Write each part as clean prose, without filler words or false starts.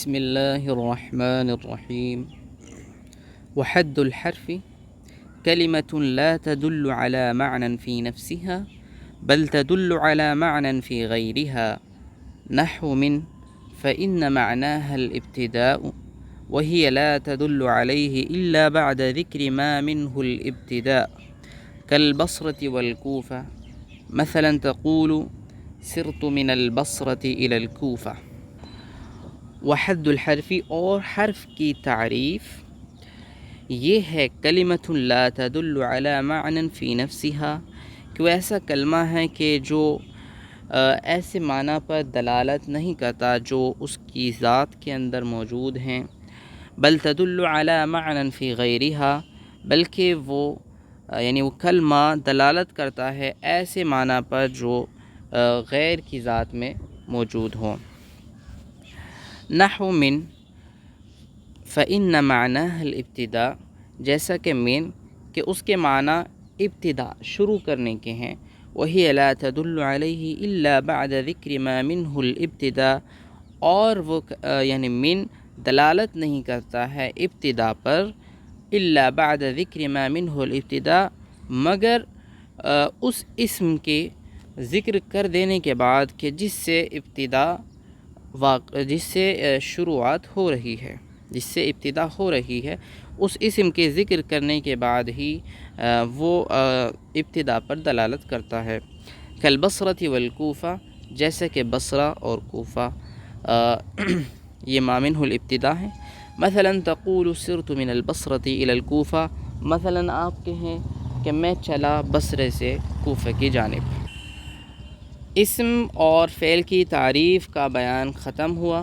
بسم الله الرحمن الرحيم. وحد الحرف كلمة لا تدل على معنى في نفسها بل تدل على معنى في غيرها، نحو من فإن معناها الابتداء وهي لا تدل عليه إلا بعد ذكر ما منه الابتداء، كالبصرة والكوفة. مثلا تقول سرت من البصرة إلى الكوفة. وحد الحرف اور حرف کی تعریف یہ ہے کلمۃ لا تدل علی معنی فی نفسها، کہ وہ ایسا کلمہ ہے کہ جو ایسے معنی پر دلالت نہیں کرتا جو اس کی ذات کے اندر موجود ہیں، بل تدل علی معنی فی غیرها، بلکہ وہ وہ کلمہ دلالت کرتا ہے ایسے معنی پر جو غیر کی ذات میں موجود ہوں۔ نحو من فإن معناها الابتداء، جیسا کہ من کہ اس کے معنی ابتدا شروع کرنے کے ہیں، وہی لا تدل علیہ الا بعد ذکر ما منہ الابتداء، اور وہ من دلالت نہیں کرتا ہے ابتدا پر الا بعد ذکر ما منہ الابتداء، مگر اس اسم کے ذکر کر دینے کے بعد کہ جس سے شروعات ہو رہی ہے، جس سے ابتدا ہو رہی ہے، اس اسم کے ذکر کرنے کے بعد ہی وہ ابتدا پر دلالت کرتا ہے۔ کالبصرۃ والکوفہ، جیسا کہ بصرہ اور کوفہ یہ ما منہ الابتدا ہے۔ مثلا تقول سرت من البصرۃ الی الکوفہ، مثلا آپ کہیں کہ میں چلا بصرے سے کوفہ کی جانب۔ اسم اور فعل کی تعریف کا بیان ختم ہوا،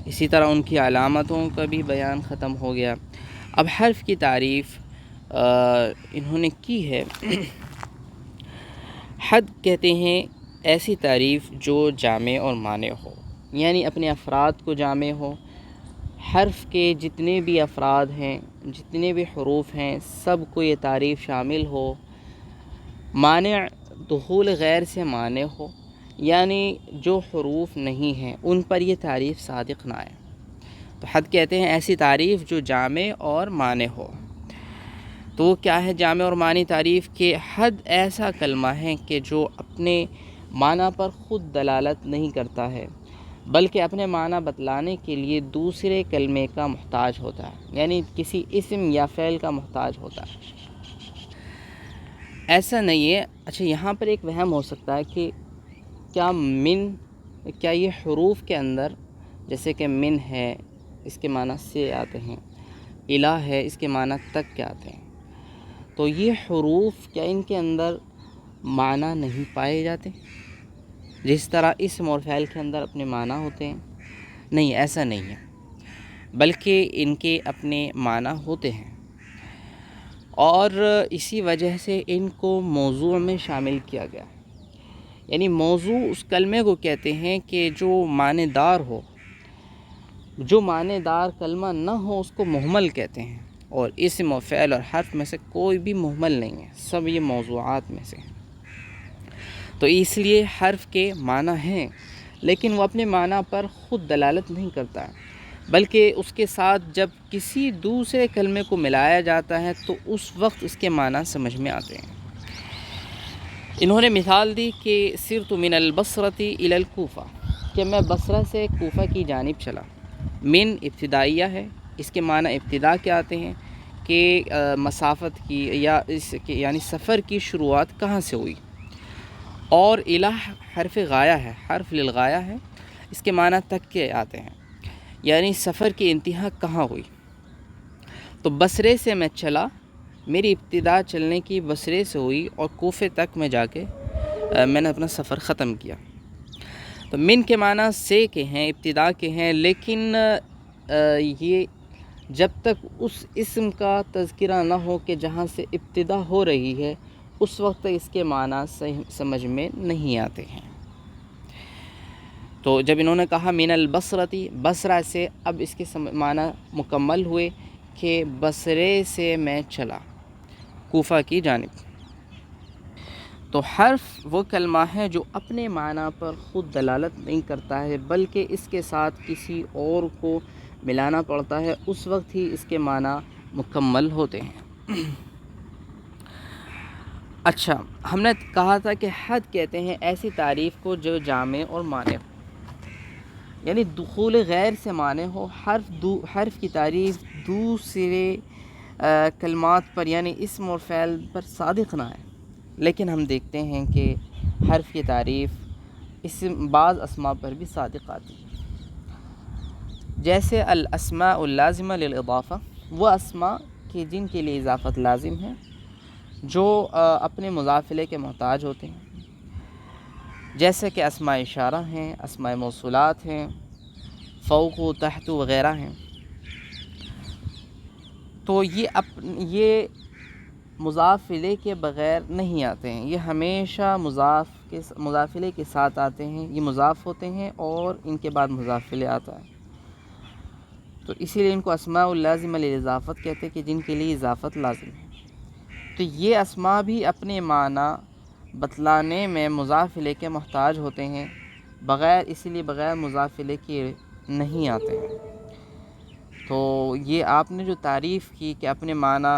اسی طرح ان کی علامتوں کا بھی بیان ختم ہو گیا۔ اب حرف کی تعریف انہوں نے کی ہے۔ حد کہتے ہیں ایسی تعریف جو جامع اور مانع ہو، یعنی اپنے افراد کو جامع ہو، حرف کے جتنے بھی افراد ہیں، جتنے بھی حروف ہیں، سب کو یہ تعریف شامل ہو۔ مانع دخول غیر سے مانع ہو، یعنی جو حروف نہیں ہیں ان پر یہ تعریف صادق نہ آئے۔ تو حد کہتے ہیں ایسی تعریف جو جامع اور مانع ہو۔ تو وہ کیا ہے جامع اور مانع تعریف؟ کہ حد ایسا کلمہ ہے کہ جو اپنے معنی پر خود دلالت نہیں کرتا ہے، بلکہ اپنے معنی بتلانے کے لیے دوسرے کلمے کا محتاج ہوتا ہے، یعنی کسی اسم یا فعل کا محتاج ہوتا ہے۔ ایسا نہیں ہے۔ اچھا، یہاں پر ایک وہم ہو سکتا ہے کہ کیا یہ حروف کے اندر، جیسے کہ من ہے اس کے معنی سے آتے ہیں، الہ ہے اس کے معنی تک کے آتے ہیں، تو یہ حروف کیا ان کے اندر معنی نہیں پائے جاتے جس طرح اسم اور فعل کے اندر اپنے معنی ہوتے ہیں؟ نہیں، ایسا نہیں ہے، بلکہ ان کے اپنے معنی ہوتے ہیں، اور اسی وجہ سے ان کو موضوع میں شامل کیا گیا۔ یعنی موضوع اس کلمے کو کہتے ہیں کہ جو معنی دار ہو، جو معنی دار کلمہ نہ ہو اس کو مہمل کہتے ہیں، اور اسم و فعل اور حرف میں سے کوئی بھی مہمل نہیں ہے، سب یہ موضوعات میں سے ہیں۔ تو اس لیے حرف کے معنی ہیں، لیکن وہ اپنے معنی پر خود دلالت نہیں کرتا ہے، بلکہ اس کے ساتھ جب کسی دوسرے کلمے کو ملایا جاتا ہے تو اس وقت اس کے معنی سمجھ میں آتے ہیں۔ انہوں نے مثال دی کہ سرت من البصرۃ الی الکوفہ، کہ میں بصرہ سے کوفہ کی جانب چلا۔ من ابتدائیہ ہے، اس کے معنی ابتدا کے آتے ہیں کہ مسافت کی یعنی سفر کی شروعات کہاں سے ہوئی، اور الہ حرف غایہ ہے، حرف للغایہ ہے، اس کے معنی تک کے آتے ہیں، یعنی سفر کی انتہا کہاں ہوئی۔ تو بصرے سے میں چلا، میری ابتدا چلنے کی بصرے سے ہوئی اور کوفے تک میں جا کے میں نے اپنا سفر ختم کیا۔ تو من کے معنی سے کے ہیں، ابتدا کے ہیں، لیکن یہ جب تک اس اسم کا تذکرہ نہ ہو کہ جہاں سے ابتدا ہو رہی ہے، اس وقت تک اس کے معنی سمجھ میں نہیں آتے ہیں۔ تو جب انہوں نے کہا من البصرۃ، بصرہ سے، اب اس کے معنی مکمل ہوئے کہ بصرے سے میں چلا کوفہ کی جانب۔ تو حرف وہ کلمہ ہے جو اپنے معنی پر خود دلالت نہیں کرتا ہے بلکہ اس کے ساتھ کسی اور کو ملانا پڑتا ہے، اس وقت ہی اس کے معنی مکمل ہوتے ہیں۔ اچھا، ہم نے کہا تھا کہ حد کہتے ہیں ایسی تعریف کو جو جامع اور مانع ہو، یعنی دخول غیر سے مانع ہو۔ حرف کی تعریف دوسرے کلمات پر یعنی اسم اور فعل پر صادق نہ ہے، لیکن ہم دیکھتے ہیں کہ حرف کی تعریف بعض اسماء پر بھی صادق آتی ہے، جیسے الاسماء اللازمہ للاضافہ، وہ اسماء کہ جن کے لیے اضافت لازم ہے، جو اپنے مضاف الیہ کے محتاج ہوتے ہیں، جیسے کہ اسماء اشارہ ہیں، اسماء موصولات ہیں، فوق و تحت وغیرہ ہیں۔ تو یہ مضاف الیہ کے بغیر نہیں آتے ہیں، یہ ہمیشہ مضاف الیہ کے ساتھ آتے ہیں، یہ مضاف ہوتے ہیں اور ان کے بعد مضاف الیہ آتا ہے، تو اسی لیے ان کو اسماء اللازمہ للاضافت کہتے ہیں کہ جن کے لیے اضافت لازم ہے۔ تو یہ اسماء بھی اپنے معنی بتلانے میں مضاف الیہ کے محتاج ہوتے ہیں، اسی لیے بغیر مضاف الیہ کے نہیں آتے ہیں۔ تو یہ آپ نے جو تعریف کی کہ اپنے معنی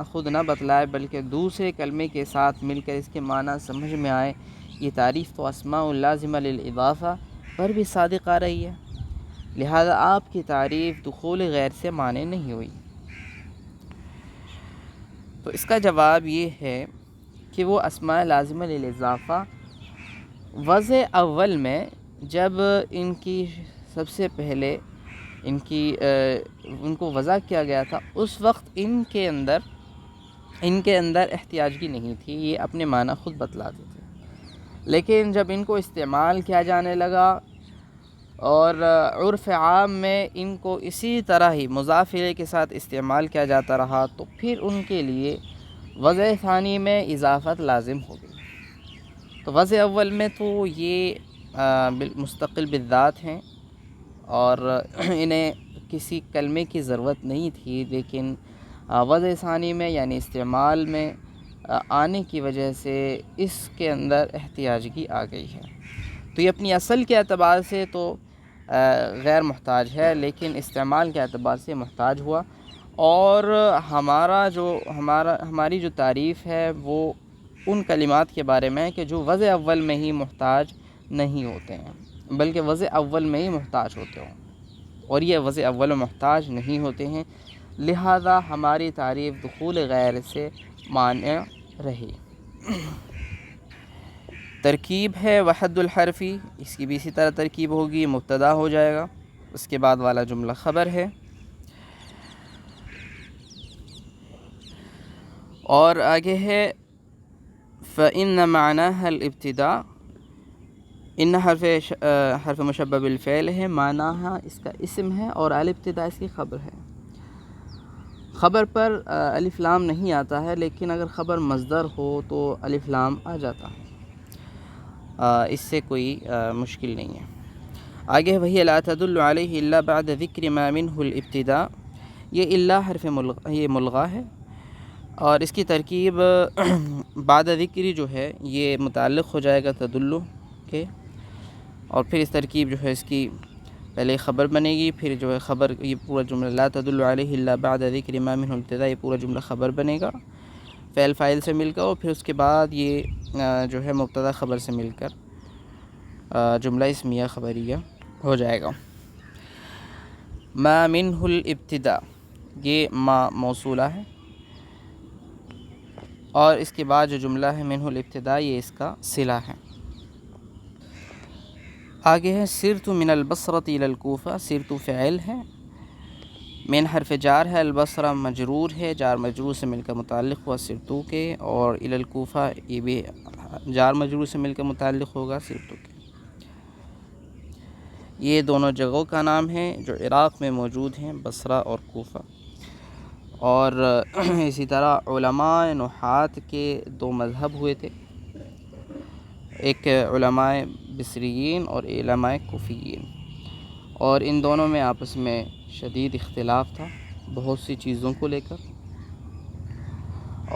خود نہ بتلائے بلکہ دوسرے کلمے کے ساتھ مل کر اس کے معنی سمجھ میں آئے، یہ تعریف تو اسماء اللازمہ للاضافہ پر بھی صادق آ رہی ہے، لہذا آپ کی تعریف دخول غیر سے معنی نہیں ہوئی۔ تو اس کا جواب یہ ہے کہ وہ اسماء لازمہ للاضافہ وضع اول میں جب ان کی سب سے پہلے ان کو وضع کیا گیا تھا، اس وقت ان کے اندر احتیاجگی نہیں تھی، یہ اپنے معنی خود بتلاتے تھے، لیکن جب ان کو استعمال کیا جانے لگا اور عرف عام میں ان کو اسی طرح ہی مضاف الیہ کے ساتھ استعمال کیا جاتا رہا، تو پھر ان کے لیے وضع ثانی میں اضافت لازم ہو گئی۔ تو وضع اول میں تو یہ مستقل بالذات ہیں اور انہیں کسی کلمے کی ضرورت نہیں تھی، لیکن وضع ثانی میں یعنی استعمال میں آنے کی وجہ سے اس کے اندر احتیاجگی آ گئی ہے۔ تو یہ اپنی اصل کے اعتبار سے تو غیر محتاج ہے، لیکن استعمال کے اعتبار سے محتاج ہوا، اور ہماری جو تعریف ہے وہ ان کلمات کے بارے میں ہے کہ جو وضع اول میں ہی محتاج نہیں ہوتے ہیں بلکہ وضع اول میں ہی محتاج ہوتے ہوں، اور یہ وضع اول میں محتاج نہیں ہوتے ہیں، لہذا ہماری تعریف دخول غیر سے مانع رہی۔ ترکیب ہے وحد الحرفی، اس کی بھی اسی طرح ترکیب ہوگی، مبتدا ہو جائے گا، اس کے بعد والا جملہ خبر ہے، اور آگے ہے فَإِنَّ مَعْنَاهَا الْإِبْتِدَاء، ان حرف مشبہ بالفعل ہے، معناہا اس کا اسم ہے اور الابتداء اس کی خبر ہے۔ خبر پر الف لام نہیں آتا ہے، لیکن اگر خبر مصدر ہو تو الف لام آ جاتا ہے، اس سے کوئی مشکل نہیں ہے۔ آگے وہی لا تدل علیہ الا بعد ذکر ما منہ الابتداء، یہ الا حرف یہ ملغا ہے، اور اس کی ترکیب بعد ذکری جو ہے یہ متعلق ہو جائے گا تدل کے، اور پھر اس ترکیب جو ہے اس کی پہلے خبر بنے گی، پھر جو ہے خبر یہ پورا جملہ لا تدل علیہ الا بعد ذکر ما منہ الابتداء، یہ پورا جملہ خبر بنے گا فعل فاعل سے مل کر، اور پھر اس کے بعد یہ جو ہے مبتدا خبر سے مل کر جملہ اسمیہ خبریہ ہو جائے گا۔ ما منہ الابتداء، یہ ما موصولہ ہے، اور اس کے بعد جو جملہ ہے منہ الابتداء یہ اس کا صلہ ہے۔ آگے ہے سرت من البصرۃ الی الکوفہ، سرت فعل ہے، من حرف جار ہے، البصرہ مجرور ہے، جار مجرور سے مل کر متعلق ہوا سرتو کے، اور الی الکوفہ یہ بھی جار مجرور سے مل کر متعلق ہوگا سرتو کے۔ یہ دونوں جگہوں کا نام ہے جو عراق میں موجود ہیں، بصرہ اور کوفہ، اور اسی طرح علماء نحات کے دو مذہب ہوئے تھے، ایک علماء بصریین اور علماء کوفیین، اور ان دونوں میں آپس میں شدید اختلاف تھا بہت سی چیزوں کو لے کر،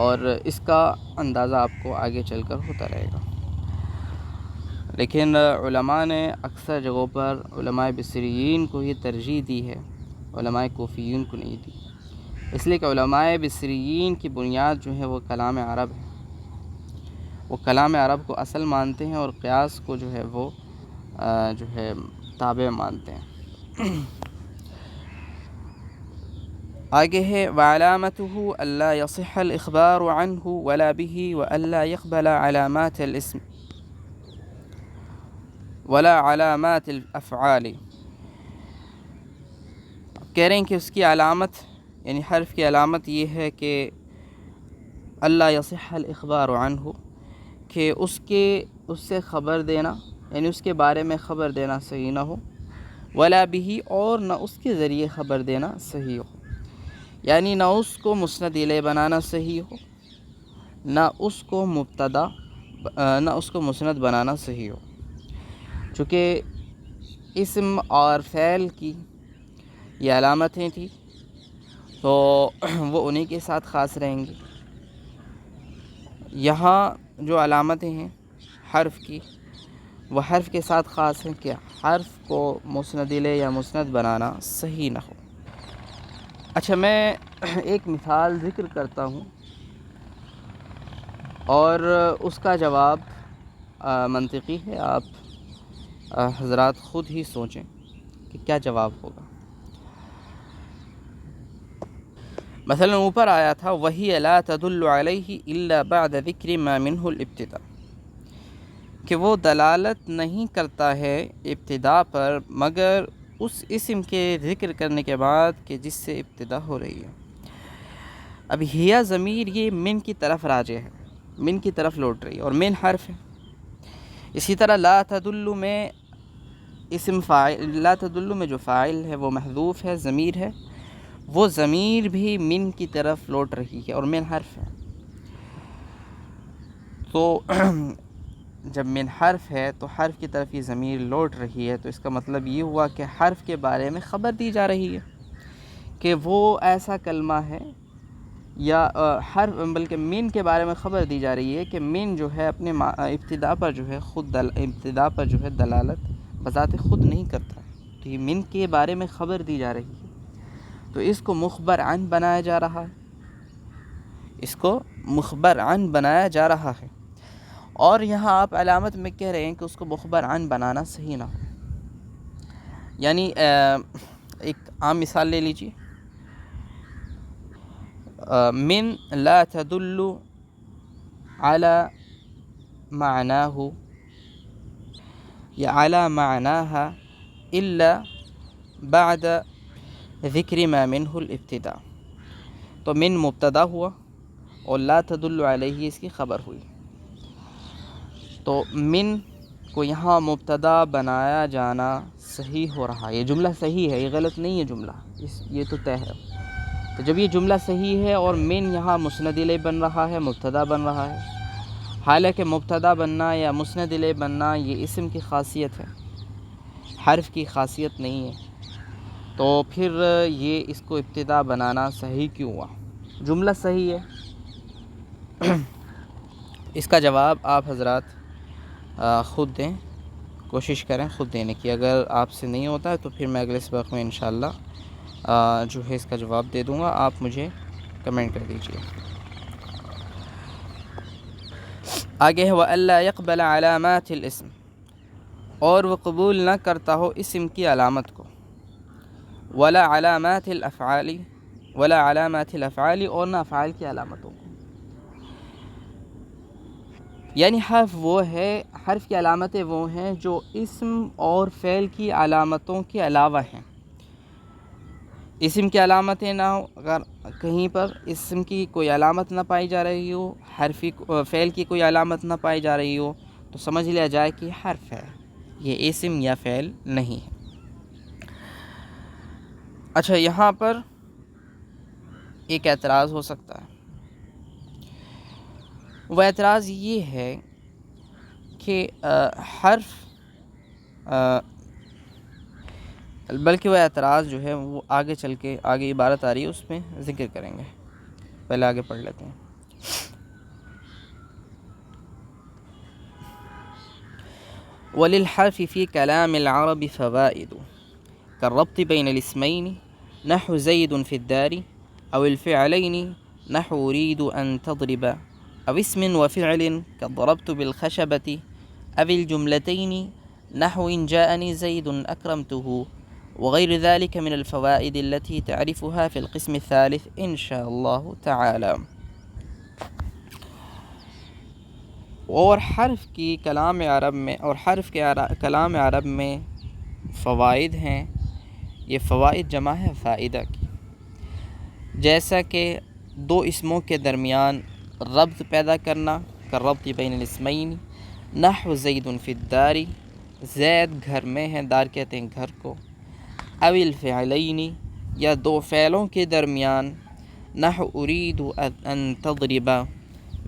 اور اس کا اندازہ آپ کو آگے چل کر ہوتا رہے گا۔ لیکن علماء نے اکثر جگہوں پر علماء بصریین کو ہی ترجیح دی ہے، علماء کوفیین کو نہیں دی، اس لیے کہ علماء بصریین کی بنیاد جو ہے وہ کلام عرب ہے، وہ کلام عرب کو اصل مانتے ہیں اور قیاس کو جو ہے وہ جو ہے تابع مانتے ہیں۔ آگے ہے وعلامته ألا يصح الإخبار عنه ولا به وألا يقبل علامات الاسم ولا علامات الافعال۔ کہہ رہے ہیں کہ اس کی علامت یعنی حرف کی علامت یہ ہے کہ اللہ یصح الاخبار عنہ، کہ اس سے خبر دینا یعنی اس کے بارے میں خبر دینا صحیح نہ ہو، ولا بھی اور نہ اس کے ذریعے خبر دینا صحیح ہو، یعنی نہ اس کو مسند الیہ بنانا صحیح ہو، نہ اس کو مبتدا نہ اس کو مسند بنانا صحیح ہو، چونکہ اسم اور فعل کی یہ علامتیں تھیں تو وہ انہی کے ساتھ خاص رہیں گی۔ یہاں جو علامتیں ہیں حرف کی، وہ حرف کے ساتھ خاص ہیں کہ حرف کو مسند الیہ یا مسند بنانا صحیح نہ ہو۔ اچھا، میں ایک مثال ذکر کرتا ہوں اور اس کا جواب منطقی ہے، آپ حضرات خود ہی سوچیں کہ کیا جواب ہوگا۔ مثلا اوپر آیا تھا وَهِيَ لَا تَدُلُّ عَلَيْهِ إِلَّا بَعْدَ ذِكْرِ مَا مِنْهُ الْإِبْتِدَاء، کہ وہ دلالت نہیں کرتا ہے ابتدا پر مگر اس اسم کے ذکر کرنے کے بعد کہ جس سے ابتدا ہو رہی ہے۔ اب ہیا ضمیر یہ من کی طرف راجع ہے، من کی طرف لوٹ رہی ہے اور من حرف ہے۔ اسی طرح لا تدل میں اسم فاعل، لا تدل میں جو فاعل ہے وہ محذوف ہے، ضمیر ہے، وہ ضمیر بھی من کی طرف لوٹ رہی ہے اور من حرف ہے۔ تو جب من حرف ہے تو حرف کی طرف یہ ضمیر لوٹ رہی ہے تو اس کا مطلب یہ ہوا کہ حرف کے بارے میں خبر دی جا رہی ہے کہ وہ ایسا کلمہ ہے، یا حرف بلکہ من کے بارے میں خبر دی جا رہی ہے کہ من جو ہے اپنے ابتدا پر جو ہے ابتدا پر جو ہے دلالت بذات خود نہیں کرتا، تو یہ من کے بارے میں خبر دی جا رہی ہے، تو اس کو مخبر عن بنایا جا رہا ہے، اس کو مخبر عن بنایا جا رہا ہے۔ اور یہاں آپ علامت میں کہہ رہے ہیں کہ اس کو مخبر عن بنانا صحیح نہ ہو، یعنی ایک عام مثال لے لیجیے، من لا تدل على معناه یا على معناها الا بعد ذکر ما منه الابتداء، تو من مبتدا ہوا اور لا تدل علیہ اس کی خبر ہوئی، تو من کو یہاں مبتدا بنایا جانا صحیح ہو رہا ہے، یہ جملہ صحیح ہے، یہ غلط نہیں ہے جملہ، یہ تو طے ہے۔ تو جب یہ جملہ صحیح ہے اور من یہاں مسند الیہ بن رہا ہے، مبتدا بن رہا ہے، حالانکہ مبتدا بننا یا مسند الیہ بننا یہ اسم کی خاصیت ہے، حرف کی خاصیت نہیں ہے، تو پھر یہ اس کو ابتدا بنانا صحیح کیوں ہوا؟ جملہ صحیح ہے۔ اس کا جواب آپ حضرات خود دیں، کوشش کریں خود دینے کی، اگر آپ سے نہیں ہوتا ہے تو پھر میں اگلے سبق میں انشاءاللہ جو ہے اس کا جواب دے دوں گا، آپ مجھے کمنٹ کر دیجیے۔ آگے ہے وَأَلَّا يَقْبَلَ عَلَامَاتِ الْاسْم، اور وہ قبول نہ کرتا ہو اسم کی علامت کو، ولا علامات الافعال، ولا علامات الافعال، اور نہ افعال کی علامتوں کو، یعنی حرف کی علامتیں وہ ہیں جو اسم اور فعل کی علامتوں کے علاوہ ہیں۔ اسم کی علامتیں نہ ہو، اگر کہیں پر اسم کی کوئی علامت نہ پائی جا رہی ہو، فعل کی کوئی علامت نہ پائی جا رہی ہو، تو سمجھ لیا جائے کہ یہ حرف ہے، یہ اسم یا فعل نہیں ہے۔ اچھا، یہاں پر ایک اعتراض ہو سکتا ہے، وہ اعتراض یہ ہے کہ حرف بلکہ وہ اعتراض جو ہے وہ آگے چل کے آگے عبارت آ رہی ہے اس میں ذکر کریں گے، پہلے آگے پڑھ لیتے ہیں۔ وللحرف في كلام العرب فوائد كالربط بين الاسمين نحو زيد في الدار، أو الفعلين نحو أريد أن تضرب، أو اسم وفعل كضربت بالخشبة، أو الجملتين نحو إن جاءني زيد أكرمته، وغير ذلك من الفوائد التي تعرفها في القسم الثالث إن شاء الله تعالى. اور حرف کی کلام عرب میں کلام عرب میں فوائد ہیں. یہ فوائد جمع ہے فائدہ کی. جیسا کہ دو اسموں کے درمیان ربط پیدا کرنا، کالربط بین الاسمین نحو زید فی الدار، زید گھر میں ہے، دار کہتے ہیں گھر کو. او الفعلین، یا دو فعلوں کے درمیان، نحو ارید ان تضرب،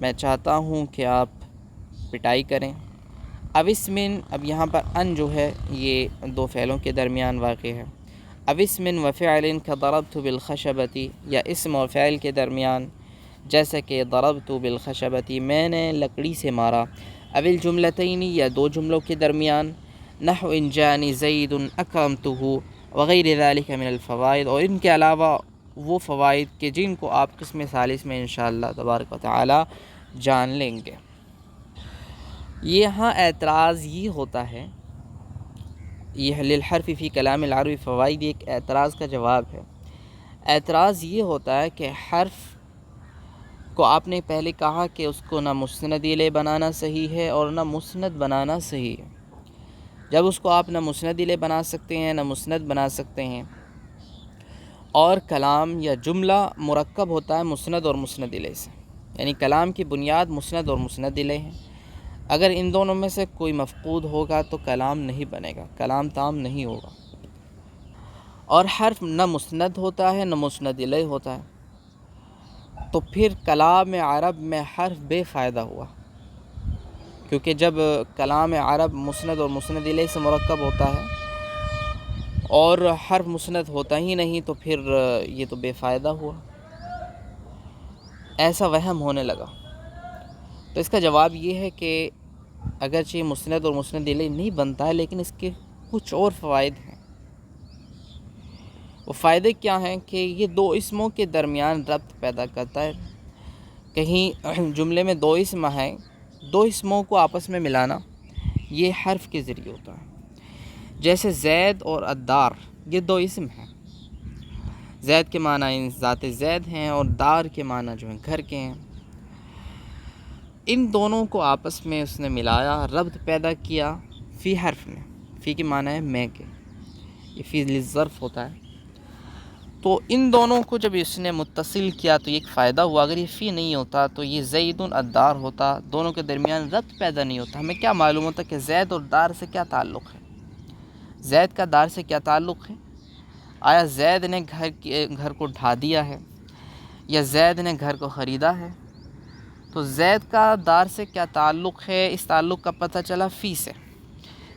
میں چاہتا ہوں کہ آپ پٹائی کریں. او اسمن، اب یہاں پر ان جو ہے یہ دو فعلوں کے درمیان واقع ہے. او اسم و فعل کضربت بالخشبۃ، یا اسم و فعل کے درمیان جیسا کہ ضربت بالخشبۃ، میں نے لکڑی سے مارا. او الجملتین، یا دو جملوں کے درمیان، نحو ان جانی زید اکرمتہ، وغیر ذلک من الفوائد، اور ان کے علاوہ وہ فوائد کہ جن کو آپ قسم ثالث میں انشاءاللہ تبارک و تعالی جان لیں گے. یہاں اعتراض یہ ہوتا ہے، یہ للحرف فی کلام العرب فوائد ایک اعتراض کا جواب ہے. اعتراض یہ ہوتا ہے کہ حرف کو آپ نے پہلے کہا کہ اس کو نہ مسند الیہ بنانا صحیح ہے اور نہ مسند بنانا صحیح ہے. جب اس کو آپ نہ مسند الیہ بنا سکتے ہیں نہ مسند بنا سکتے ہیں، اور کلام یا جملہ مرکب ہوتا ہے مسند اور مسند الیہ سے، یعنی کلام کی بنیاد مسند اور مسند الیہ ہے. اگر ان دونوں میں سے کوئی مفقود ہوگا تو کلام نہیں بنے گا، کلام تام نہیں ہوگا. اور حرف نہ مسند ہوتا ہے نہ مسند الیہ ہوتا ہے، تو پھر کلام عرب میں حرف بے فائدہ ہوا. کیونکہ جب کلام عرب مسند اور مسند الیہ سے مرکب ہوتا ہے اور حرف مسند ہوتا ہی نہیں، تو پھر یہ تو بے فائدہ ہوا. ایسا وہم ہونے لگا. تو اس کا جواب یہ ہے کہ اگرچہ مسند اور مسند الیہ نہیں بنتا ہے، لیکن اس کے کچھ اور فوائد ہیں. وہ فائدے کیا ہیں کہ یہ دو اسموں کے درمیان ربط پیدا کرتا ہے. کہیں جملے میں دو اسم ہیں، دو اسموں کو آپس میں ملانا یہ حرف کے ذریعے ہوتا ہے. جیسے زید اور الدار، یہ دو اسم ہیں. زید کے معنی ذات زید ہیں اور دار کے معنی جو ہیں گھر کے ہیں. ان دونوں کو آپس میں اس نے ملایا، ربط پیدا کیا فی حرف میں. فی کی معنی ہے میں کے، یہ فی للظرف ہوتا ہے. تو ان دونوں کو جب اس نے متصل کیا تو یہ ایک فائدہ ہوا. اگر یہ فی نہیں ہوتا تو یہ زید الدار ہوتا، دونوں کے درمیان ربط پیدا نہیں ہوتا. ہمیں کیا معلوم ہوتا کہ زید اور دار سے کیا تعلق ہے؟ زید کا دار سے کیا تعلق ہے؟ آیا زید نے گھر کو ڈھا دیا ہے یا زید نے گھر کو خریدا ہے؟ تو زید کا دار سے کیا تعلق ہے؟ اس تعلق کا پتہ چلا فی سے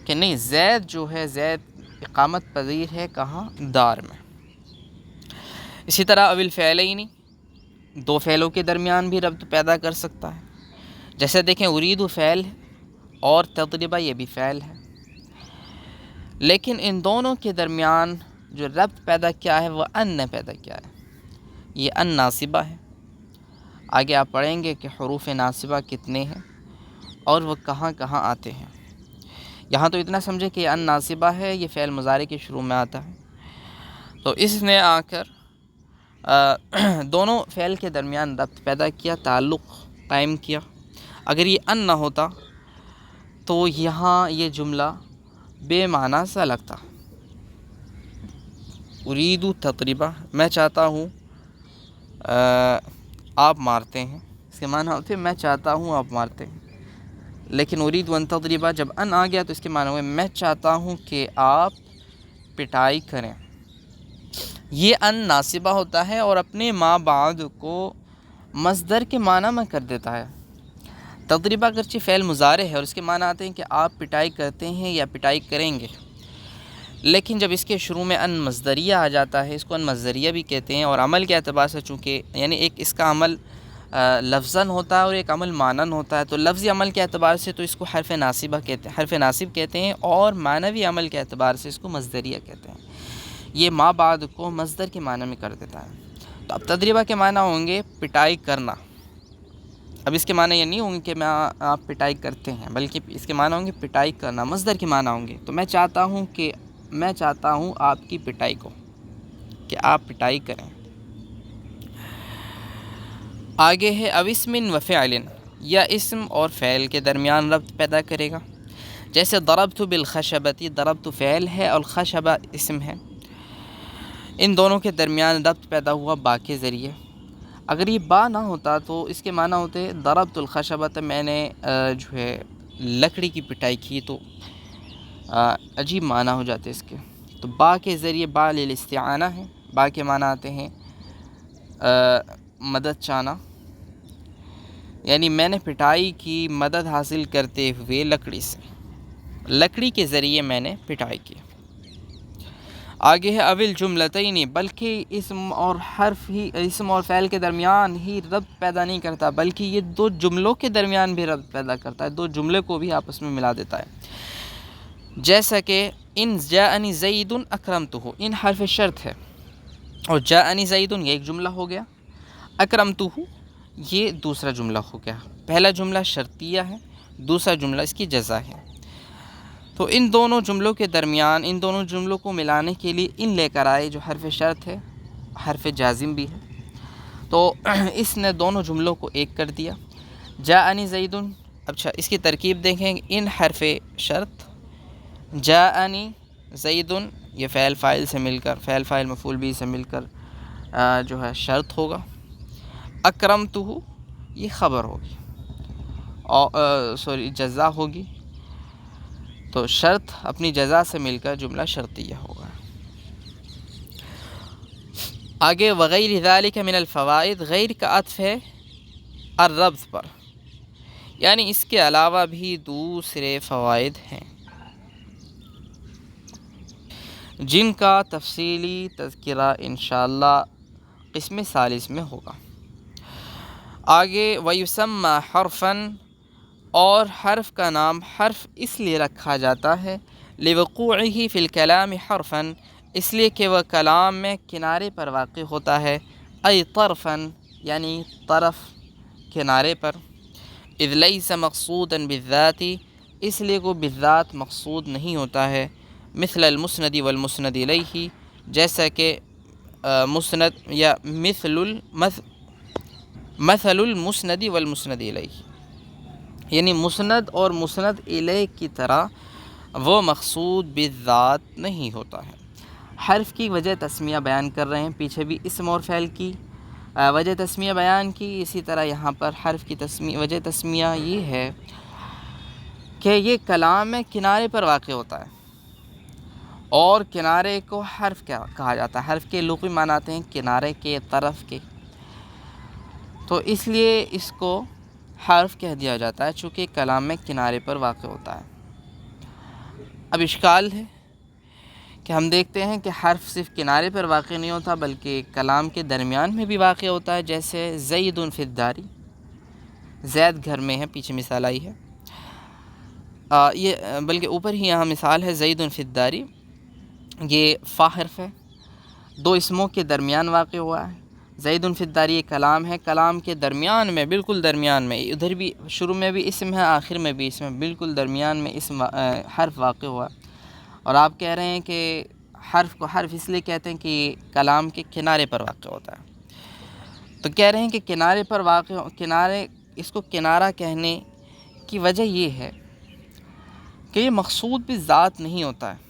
کہ نہیں، زید جو ہے زید اقامت پذیر ہے کہاں؟ دار میں. اسی طرح او الفعلین، دو فعلوں کے درمیان بھی ربط پیدا کر سکتا ہے. جیسے دیکھیں ارید فعل اور تضرب یہ بھی فعل ہے، لیکن ان دونوں کے درمیان جو ربط پیدا کیا ہے وہ ان نے پیدا کیا ہے. یہ ان ناصبہ ہے. آگے آپ پڑھیں گے کہ حروف ناصبہ کتنے ہیں اور وہ کہاں کہاں آتے ہیں. یہاں تو اتنا سمجھے کہ ان ناصبہ ہے، یہ فعل مضارع کے شروع میں آتا ہے. تو اس نے آ کر دونوں فعل کے درمیان ربط پیدا کیا، تعلق قائم کیا. اگر یہ ان نہ ہوتا تو یہاں یہ جملہ بے معنی سا لگتا. ارید تضربہ، میں چاہتا ہوں آپ مارتے ہیں، اس کے معنی ہوتے میں چاہتا ہوں آپ مارتے ہیں. لیکن ارید ان تضربہ جب ان آ گیا تو اس کے معنی ہوئے میں چاہتا ہوں کہ آپ پٹائی کریں. یہ ان ناصبہ ہوتا ہے اور اپنے ما بعد کو مصدر کے معنی میں کر دیتا ہے. تضربہ اگرچہ فعل مضارع ہے اور اس کے معنی آتے ہیں کہ آپ پٹائی کرتے ہیں یا پٹائی کریں گے، لیکن جب اس کے شروع میں ان مصدریہ آ جاتا ہے، اس کو ان مصدریہ بھی کہتے ہیں. اور عمل کے اعتبار سے چونکہ یعنی ایک اس کا عمل لفظاً ہوتا ہے اور ایک عمل معنن ہوتا ہے. تو لفظی عمل کے اعتبار سے تو اس کو حرف ناصبہ کہتے ہیں، حرف ناصب کہتے ہیں، اور معنوی عمل کے اعتبار سے اس کو مصدریہ کہتے ہیں. یہ ما بعد کو مصدر کے معنی میں کر دیتا ہے. تو اب تدریبہ کے معنی ہوں گے پٹائی کرنا. اب اس کے معنی یہ نہیں ہوں گے کہ آپ پٹائی کرتے ہیں، بلکہ اس کے معنی ہوں گے پٹائی کرنا، مصدر کے معنی ہوں گے. تو میں چاہتا ہوں آپ کی پٹائی کو، کہ آپ پٹائی کریں. آگے ہے او اسم و فعل، یا اسم اور فعل کے درمیان ربط پیدا کرے گا. جیسے ضربت بالخشبۃ، ضربت فعل ہے اور خشبہ اسم ہے، ان دونوں کے درمیان ربط پیدا ہوا با کے ذریعے. اگر یہ با نہ ہوتا تو اس کے معنی ہوتے ضربت الخشبۃ، میں نے جو ہے لکڑی کی پٹائی کی. تو عجیب معنی ہو جاتے اس کے. تو با کے ذریعے، با للاستعانہ ہے، با کے معنی آتے ہیں مدد چاہنا، یعنی میں نے پٹائی کی مدد حاصل کرتے ہوئے لکڑی کے ذریعے میں نے پٹائی کی. آگے ہے اول جملتین، بلکہ اسم اور فعل کے درمیان ہی ربط پیدا نہیں کرتا، بلکہ یہ دو جملوں کے درمیان بھی ربط پیدا کرتا ہے، دو جملے کو بھی آپس میں ملا دیتا ہے. جیسا کہ ان جاءنی زید اکرمتہ، ان حرف شرط ہے، اور جاءنی زید یہ ایک جملہ ہو گیا، اکرمتہ یہ دوسرا جملہ ہو گیا. پہلا جملہ شرطیہ ہے، دوسرا جملہ اس کی جزا ہے. تو ان دونوں جملوں کے درمیان، ان دونوں جملوں کو ملانے کے لیے ان لے کر آئے، جو حرف شرط ہے، حرف جازم بھی ہے. تو اس نے دونوں جملوں کو ایک کر دیا. جاءنی زید، اچھا اس کی ترکیب دیکھیں، ان حرف شرط، جاءنی زید یہ فعل فاعل سے مل کر، فعل فاعل مفعول بھی سے مل کر جو ہے شرط ہوگا. اکرمتہ یہ خبر ہوگی، جزا ہوگی. تو شرط اپنی جزا سے مل کر جملہ شرطیہ ہوگا. آگے وغیر ذالک من الفوائد، غیر کا عطف ہے الربط پر، یعنی اس کے علاوہ بھی دوسرے فوائد ہیں جن کا تفصیلی تذکرہ انشاءاللہ قسم ثالث میں ہوگا. آگے ویسمى حرفاً، اور حرف کا نام حرف اس لیے رکھا جاتا ہے لوقوعہ فی الکلام حرفاً، اس لیے کہ وہ کلام میں کنارے پر واقع ہوتا ہے. ای طرفاً یعنی طرف، کنارے پر. اذ لیس مقصودا بالذات، اس لیے کو بالذات مقصود نہیں ہوتا ہے. مثل المسند والمسند الیہ، جیسا کہ مسند یا مثل المسند والمسند الیہ، یعنی مسند اور مسند الیہ کی طرح وہ مقصود بالذات نہیں ہوتا ہے. حرف کی وجہ تسمیہ بیان کر رہے ہیں، پیچھے بھی اسم اور فعل کی وجہ تسمیہ بیان کی، اسی طرح یہاں پر حرف کی وجہ تسمیہ یہ ہے کہ یہ کلام میں کنارے پر واقع ہوتا ہے، اور کنارے کو حرف کیا کہا جاتا ہے؟ حرف کے لغوی معنی آتے ہیں کنارے کے، طرف کے. تو اس لیے اس کو حرف کہہ دیا جاتا ہے چونکہ کلام میں کنارے پر واقع ہوتا ہے. اب اشکال ہے کہ ہم دیکھتے ہیں کہ حرف صرف کنارے پر واقع نہیں ہوتا بلکہ کلام کے درمیان میں بھی واقع ہوتا ہے. جیسے زید فی الدار، زید گھر میں ہے، پیچھے مثال آئی ہے. یہ بلکہ اوپر ہی یہاں مثال ہے زید فی الدار، یہ فا حرف ہے، دو اسموں کے درمیان واقع ہوا ہے. زید فی الدار یہ کلام ہے، کلام کے درمیان میں، بالکل درمیان میں، ادھر بھی شروع میں بھی اسم ہے، آخر میں بھی اسم ہے، بالکل درمیان میں اسم حرف واقع ہوا. اور آپ کہہ رہے ہیں کہ حرف کو حرف اس لیے کہتے ہیں کہ کلام کے کنارے پر واقع ہوتا ہے. تو کہہ رہے ہیں کہ کنارے پر واقع، اس کو کنارہ کہنے کی وجہ یہ ہے کہ یہ مقصود بالذات نہیں ہوتا ہے.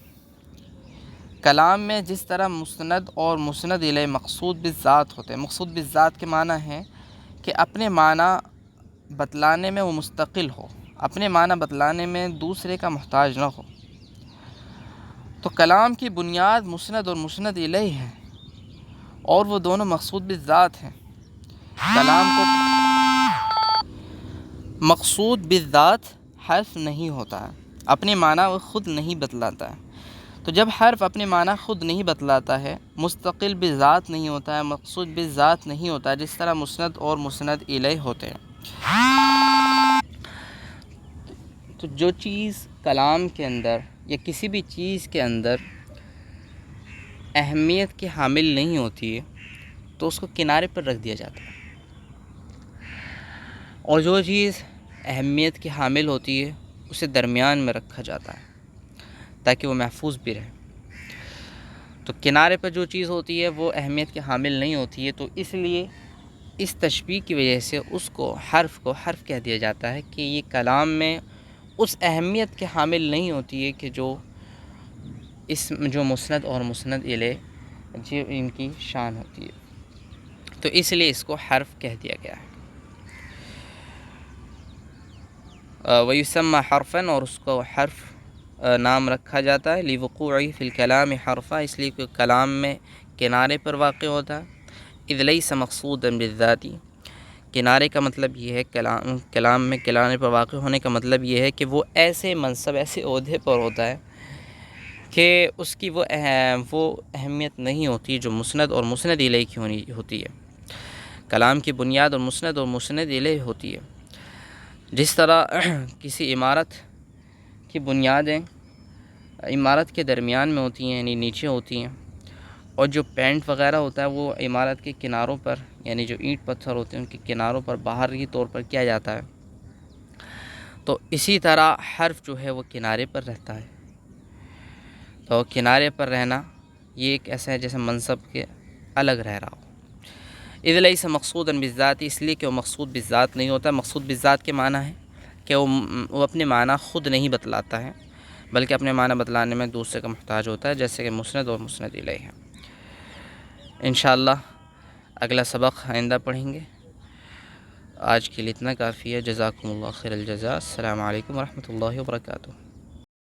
کلام میں جس طرح مسند اور مسند الیہ مقصود بالذات ہوتے ہیں، مقصود بالذات کے معنی ہے کہ اپنے معنی بتلانے میں وہ مستقل ہو، اپنے معنی بتلانے میں دوسرے کا محتاج نہ ہو. تو کلام کی بنیاد مسند اور مسند الیہ ہے، اور وہ دونوں مقصود بالذات ہیں. کلام کو مقصود بالذات حرف نہیں ہوتا ہے، اپنے معنی وہ خود نہیں بتلاتا ہے. تو جب حرف اپنے معنی خود نہیں بتلاتا ہے، مستقل بذات نہیں ہوتا ہے، مقصود بذات نہیں ہوتا ہے، جس طرح مسند اور مسند الیہ ہوتے ہیں، تو جو چیز کلام کے اندر یا کسی بھی چیز کے اندر اہمیت کی حامل نہیں ہوتی ہے تو اس کو کنارے پر رکھ دیا جاتا ہے، اور جو چیز اہمیت کی حامل ہوتی ہے اسے درمیان میں رکھا جاتا ہے تاکہ وہ محفوظ بھی رہے۔ تو کنارے پر جو چیز ہوتی ہے وہ اہمیت کی حامل نہیں ہوتی ہے، تو اس لیے اس تشبیہ کی وجہ سے اس کو حرف کہہ دیا جاتا ہے کہ یہ کلام میں اس اہمیت کے حامل نہیں ہوتی ہے کہ جو مسند اور مسند الیہ جو ان کی شان ہوتی ہے، تو اس لیے اس کو حرف کہہ دیا گیا ہے۔ وَيُسَمَّى حرفاً، اور اس کو حرف نام رکھا جاتا ہے، لِوُقُوعِهِ فِي الْكَلَامِ حرفا، اس لیے کہ کلام میں کنارے پر واقع ہوتا ہے، اِذْ لَيْسَ مَقْصُودًا بِالذَّاتِ، کنارے کا مطلب یہ ہے، کلام میں کنارے پر واقع ہونے کا مطلب یہ ہے کہ وہ ایسے منصب، ایسے عہدے پر ہوتا ہے کہ اس کی وہ اہمیت نہیں ہوتی جو مسند اور مسند الیہ کی ہوتی ہے۔ کلام کی بنیاد اور مسند الیہ ہوتی ہے، جس طرح کسی عمارت کی بنیادیں عمارت کے درمیان میں ہوتی ہیں، یعنی نیچے ہوتی ہیں، اور جو پینٹ وغیرہ ہوتا ہے وہ عمارت کے کناروں پر، یعنی جو اینٹ پتھر ہوتے ہیں ان کے کناروں پر باہری طور پر کیا جاتا ہے، تو اسی طرح حرف جو ہے وہ کنارے پر رہتا ہے۔ تو کنارے پر رہنا یہ ایک ایسا ہے جیسے منصب کے الگ رہ رہا ہو۔ اِذْ لَيْسَ مَقْصُودًا بِالذَّاتِ، اس لیے کہ وہ مقصود بالذات نہیں ہوتا۔ مقصود بالذات کے معنی ہے کہ وہ اپنے معنی خود نہیں بتلاتا ہے، بلکہ اپنے معنی بتلانے میں دوسرے کا محتاج ہوتا ہے، جیسے کہ مسند اور مسند الیہ ہے۔ انشاءاللہ اگلا سبق آئندہ پڑھیں گے۔ آج کے لیے اتنا کافی ہے۔ جزاکم اللہ خیر الجزاء۔ السلام علیکم ورحمۃ اللہ وبرکاتہ۔